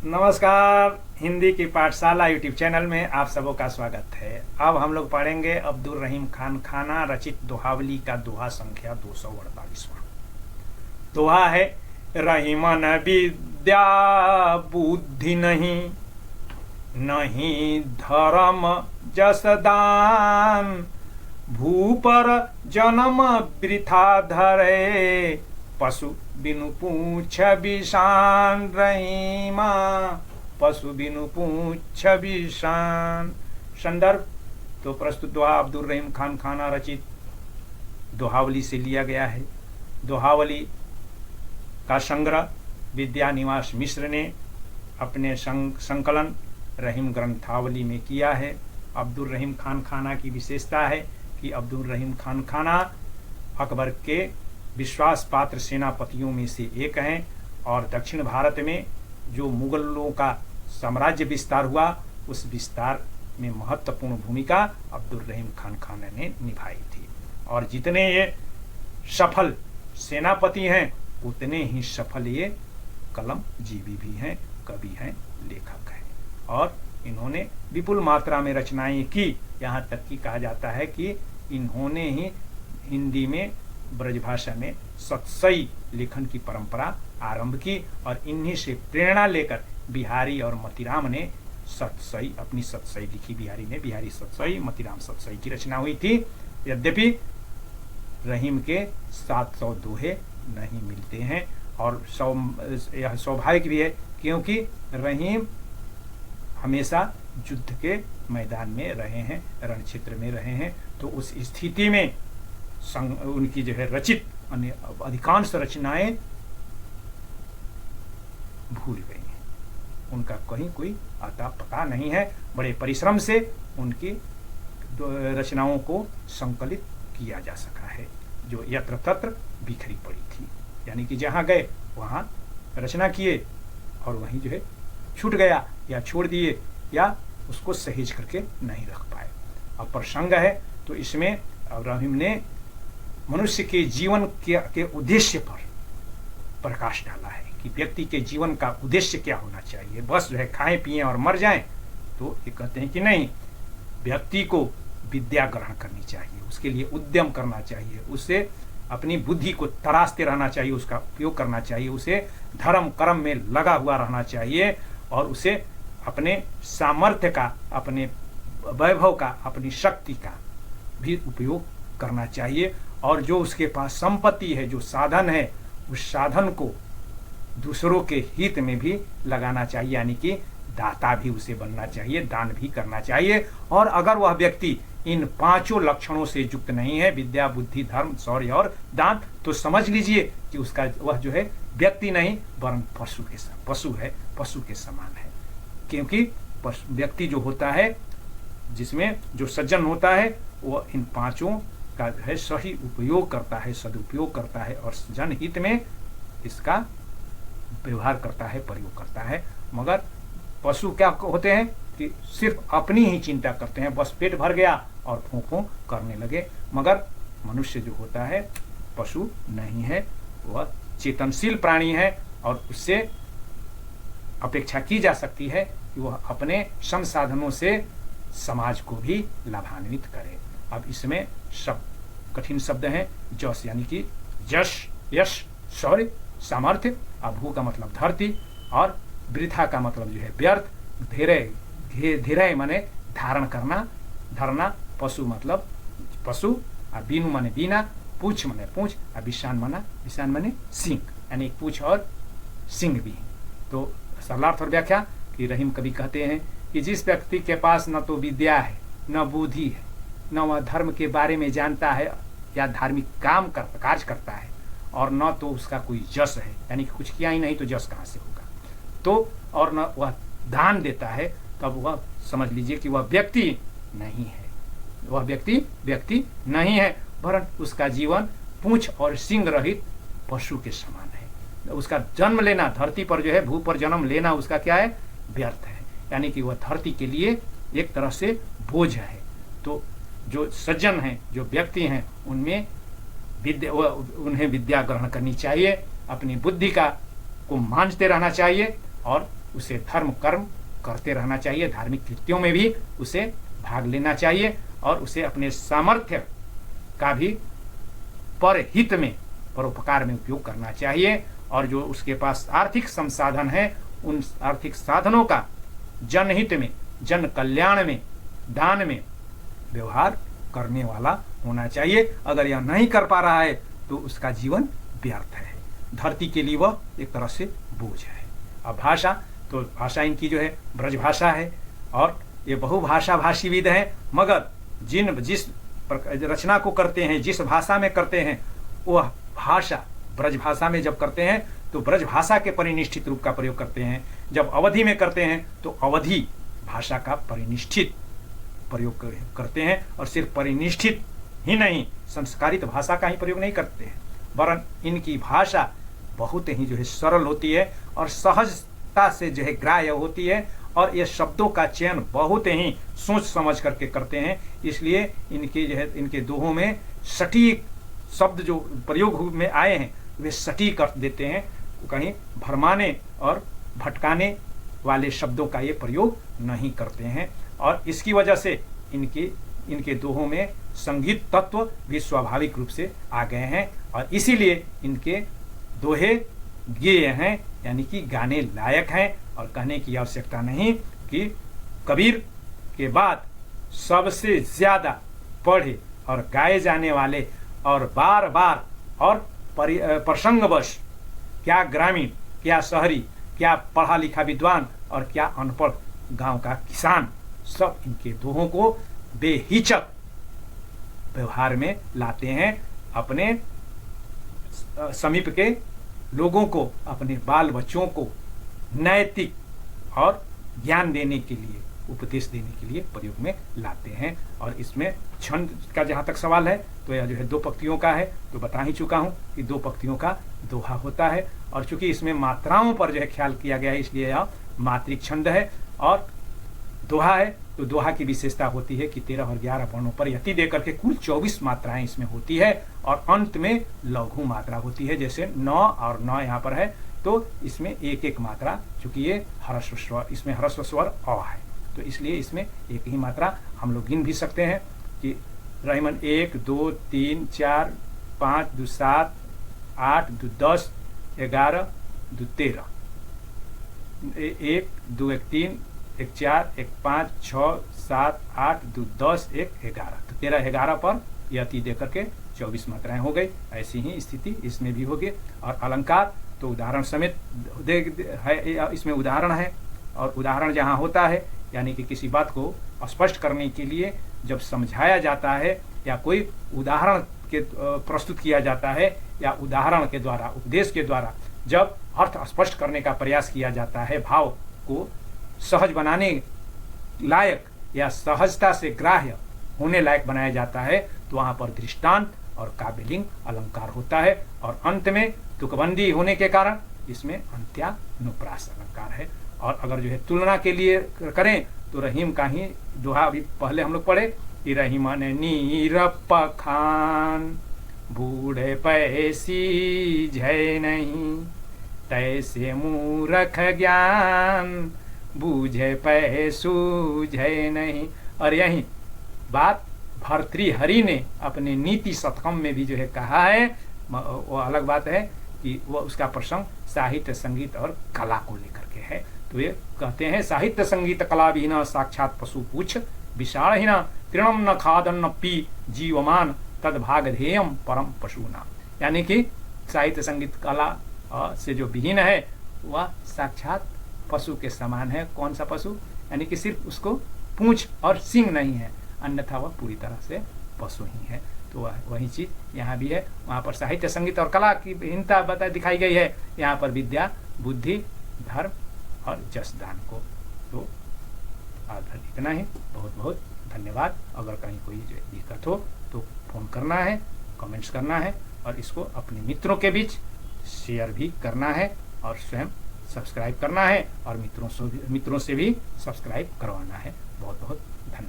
नमस्कार। हिंदी की पाठशाला यूट्यूब चैनल में आप सबों का स्वागत है। अब हम लोग पढ़ेंगे अब्दुल रहीम खान खाना रचित दोहावली का दोहा संख्या 248वां। दोहा है, रहीमन विद्या बुद्धि नहीं, नहीं धर्म जस दान, भूपर जन्म वृथा धरे, पशु बिनु पूछ बिशान। रहीमा पशु बिनु पूछ बिशान। संदर्भ तो प्रस्तुत दोहा अब्दुल रहीम खान खाना रचित दोहावली से लिया गया है। दोहावली का संग्रह विद्या निवास मिश्र ने अपने संकलन रहीम ग्रंथावली में किया है। अब्दुल रहीम खान खाना की विशेषता है कि अब्दुल रहीम खान खाना अकबर के विश्वास पात्र सेनापतियों में से एक हैं और दक्षिण भारत में जो मुगलों का साम्राज्य विस्तार हुआ उस विस्तार में महत्वपूर्ण भूमिका अब्दुल रहीम खान खाना ने निभाई थी। और जितने ये सफल सेनापति हैं उतने ही सफल ये कलम जीवी भी हैं, कवि हैं, लेखक हैं। और इन्होंने विपुल मात्रा में रचनाएं की। यहाँ तक कि कहा जाता है कि इन्होंने ही हिंदी में ब्रजभाषा में सतसई लेखन की परंपरा आरंभ की और इन्हीं से प्रेरणा लेकर बिहारी और मतीराम ने सतसई अपनी सतसई लिखी। बिहारी ने बिहारी सतसई, मतीराम सतसई की रचना हुई थी। यद्यपि रहीम के 700 दोहे नहीं मिलते हैं और यह स्वाभाविक भी है क्योंकि रहीम हमेशा युद्ध के मैदान में रहे हैं, रण क्षेत्र में रहे हैं। तो उस स्थिति में उनकी जो है रचित अधिकांश रचनाएं भूल गई हैं, उनका कहीं कोई अता पता नहीं है। बड़े परिश्रम से उनकी रचनाओं को संकलित किया जा सका है जो यत्र तत्र बिखरी पड़ी थी। यानी कि जहां गए वहां रचना किए और वहीं जो है छूट गया या छोड़ दिए या उसको सहेज करके नहीं रख पाए। अब प्रसंग है तो इसमें रहीम ने मनुष्य के जीवन के उद्देश्य पर प्रकाश डाला है कि व्यक्ति के जीवन का उद्देश्य क्या होना चाहिए। बस जो है खाएं पिएं और मर जाएं, तो ये कहते हैं कि नहीं, व्यक्ति को विद्या ग्रहण करनी चाहिए, उसके लिए उद्यम करना चाहिए, उसे अपनी बुद्धि को तराशते रहना चाहिए, उसका उपयोग करना चाहिए, उसे धर्म कर्म में लगा हुआ रहना चाहिए और उसे अपने सामर्थ्य का, अपने वैभव का, अपनी शक्ति का भी उपयोग करना चाहिए। और जो उसके पास संपत्ति है, जो साधन है, उस साधन को दूसरों के हित में भी लगाना चाहिए। यानी कि दाता भी उसे बनना चाहिए, दान भी करना चाहिए। और अगर वह व्यक्ति इन 5 लक्षणों से युक्त नहीं है, विद्या बुद्धि धर्म शौर्य और दान, तो समझ लीजिए कि उसका वह जो है व्यक्ति नहीं वरन पशु है, पशु के समान है। क्योंकि व्यक्ति जो होता है, जिसमें जो सज्जन होता है, वह इन 5 का है सही उपयोग करता है, सदुपयोग करता है और जनहित में इसका व्यवहार करता है, प्रयोग करता है। मगर पशु क्या होते हैं कि सिर्फ अपनी ही चिंता करते हैं, बस पेट भर गया और फूंक करने लगे। मगर मनुष्य जो होता है पशु नहीं है, वह चेतनशील प्राणी है और उससे अपेक्षा की जा सकती है कि वह अपने संसाधनों से समाज को भी लाभान्वित करे। अब इसमें सब कठिन शब्द हैं। जस यानी कि यश, यश, शौर्य, सामर्थ्य। अभू का मतलब धरती और वृथा का मतलब जो है व्यर्थ। धीरे माने धारण करना, धरना। पशु मतलब पशु और बीनु माने बीना, पूछ माने पूछ और विशान माने सिंह, यानी पूछ और सिंह भी। तो सरलार्थ और व्याख्या कि रहीम कवि कहते हैं कि जिस व्यक्ति के पास न तो विद्या है, न बुद्धि है, न वह धर्म के बारे में जानता है या धार्मिक कार्य करता है और न तो उसका कोई जस है, यानी कि कुछ किया ही नहीं तो जस कहाँ से होगा, तो और न वह दान देता है, तब वह समझ लीजिए कि वह व्यक्ति नहीं है। वह व्यक्ति नहीं है वरन उसका जीवन पूंछ और सिंग रहित पशु के समान है। उसका जन्म लेना, धरती पर जो है भू पर जन्म लेना, उसका क्या है, व्यर्थ है। यानी कि वह धरती के लिए एक तरह से बोझ है। तो जो सज्जन हैं, जो व्यक्ति हैं, उनमें उन्हें विद्या ग्रहण करनी चाहिए, अपनी बुद्धि को मांझते रहना चाहिए और उसे धर्म कर्म करते रहना चाहिए, धार्मिक कृत्यों में भी उसे भाग लेना चाहिए और उसे अपने सामर्थ्य का भी परहित में, परोपकार में उपयोग करना चाहिए। और जो उसके पास आर्थिक संसाधन है उन आर्थिक साधनों का जनहित में, जन कल्याण में, दान में व्यवहार करने वाला होना चाहिए। अगर यह नहीं कर पा रहा है तो उसका जीवन व्यर्थ है, धरती के लिए वह एक तरह से बोझ है। अब भाषा, तो भाषा इनकी जो है ब्रज भाषा है और ये बहुभाषा भाषीविद है, मगर जिस रचना को करते हैं, जिस भाषा में करते हैं, वह भाषा ब्रज भाषा में जब करते हैं तो ब्रज भाषा के परिनिष्ठित रूप का प्रयोग करते हैं। जब अवधि में करते हैं तो अवधि भाषा का परिनिष्ठित प्रयोग करते हैं और सिर्फ परिनिष्ठित ही नहीं, संस्कारित भाषा का ही प्रयोग नहीं करते हैं, वरन इनकी भाषा बहुत ही जो है सरल होती है और सहजता से जो है ग्राह्य होती है और ये शब्दों का चयन बहुत ही सोच समझ करके करते हैं। इसलिए इनके जो है इनके दोहों में सटीक शब्द जो प्रयोग में आए हैं वे सटीक अर्थ देते हैं, कहीं भरमाने और भटकाने वाले शब्दों का ये प्रयोग नहीं करते हैं। और इसकी वजह से इनके दोहों में संगीत तत्व भी स्वाभाविक रूप से आ गए हैं और इसीलिए इनके दोहे गेय हैं, यानी कि गाने लायक हैं। और कहने की आवश्यकता नहीं कि कबीर के बाद सबसे ज्यादा पढ़े और गाए जाने वाले और बार बार और प्रसंगवश, क्या ग्रामीण, क्या शहरी, क्या पढ़ा लिखा विद्वान और क्या अनपढ़ गांव का किसान, सब इनके दोहों को बेहिचक व्यवहार में लाते हैं। अपने समीप के लोगों को, अपने बाल बच्चों को नैतिक और ज्ञान देने के लिए, उपदेश देने के लिए प्रयोग में लाते हैं। और इसमें छंद का जहाँ तक सवाल है तो यह जो है 2 पंक्तियों का है, तो बता ही चुका हूँ कि 2 पंक्तियों का दोहा होता है। और चूंकि इसमें मात्राओं पर जो है ख्याल किया गया है इसलिए यह मात्रिक छंद है। और दोहा है तो दोहा की विशेषता होती है कि 13 और 11 वर्णों पर यति देकर के कुल 24 मात्राएं इसमें होती है और अंत में लघु मात्रा होती है। जैसे 9 और 9 यहाँ पर है तो इसमें एक एक मात्रा, चूंकि ये ह्रस्व स्वर, इसमें ह्रस्व स्वर अ है तो इसलिए इसमें एक ही मात्रा हम लोग गिन भी सकते हैं कि रहीमन 1 2 3 4 5 2 7 8 2 10 11 2 13 1 2 1 3 1 4 1 5 6 7 8 2 10 1 11 तो 13 11 पर यति देकर के 24 मात्राएं हो गई। ऐसी ही स्थिति इसमें भी होगी। और अलंकार तो उदाहरण समेत है, इसमें उदाहरण है और उदाहरण जहाँ होता है यानी कि किसी बात को स्पष्ट करने के लिए जब समझाया जाता है या कोई उदाहरण के प्रस्तुत किया जाता है या उदाहरण के द्वारा, उपदेश के द्वारा जब अर्थ स्पष्ट करने का प्रयास किया जाता है, भाव को सहज बनाने लायक या सहजता से ग्राह्य होने लायक बनाया जाता है, तो वहाँ पर दृष्टांत और काव्यलिंग अलंकार होता है। और अंत में तुकबंदी होने के कारण इसमें अंत्यानुप्रास अलंकार है। और अगर जो है तुलना के लिए करें तो रहीम का ही दोहा अभी पहले हम लोग पढ़े कि रहीमन नीर पखान बूढ़े पैसी जय नहीं, तैसे मूरख ज्ञान बूझे पैसू जय नहीं। और यही बात भर्तृहरि ने अपने नीति शतकम में भी जो है कहा है। वो अलग बात है कि वह उसका प्रसंग साहित्य, संगीत और कला को लेकर के है। तो ये कहते हैं साहित्य संगीत कला विहीन साक्षात पशु पूछ विशालहीन, तृणम न खादन न पी जीवमान तद भाग ध्येयम परम पशुना। यानी कि साहित्य संगीत कला से जो विहीन है वह साक्षात पशु के समान है। कौन सा पशु? यानी कि सिर्फ उसको पूंछ और सींग नहीं है, अन्यथा वह पूरी तरह से पशु ही है। तो वही चीज यहाँ भी है। वहाँ पर साहित्य संगीत और कला की भिन्नता दिखाई गई है, यहाँ पर विद्या, बुद्धि, धर्म और जस दान को। तो आज इतना ही। बहुत बहुत धन्यवाद। अगर कहीं कोई दिक्कत हो तो फोन करना है, कमेंट्स करना है और इसको अपने मित्रों के बीच शेयर भी करना है और स्वयं सब्सक्राइब करना है और मित्रों से भी सब्सक्राइब करवाना है। बहुत बहुत धन्यवाद।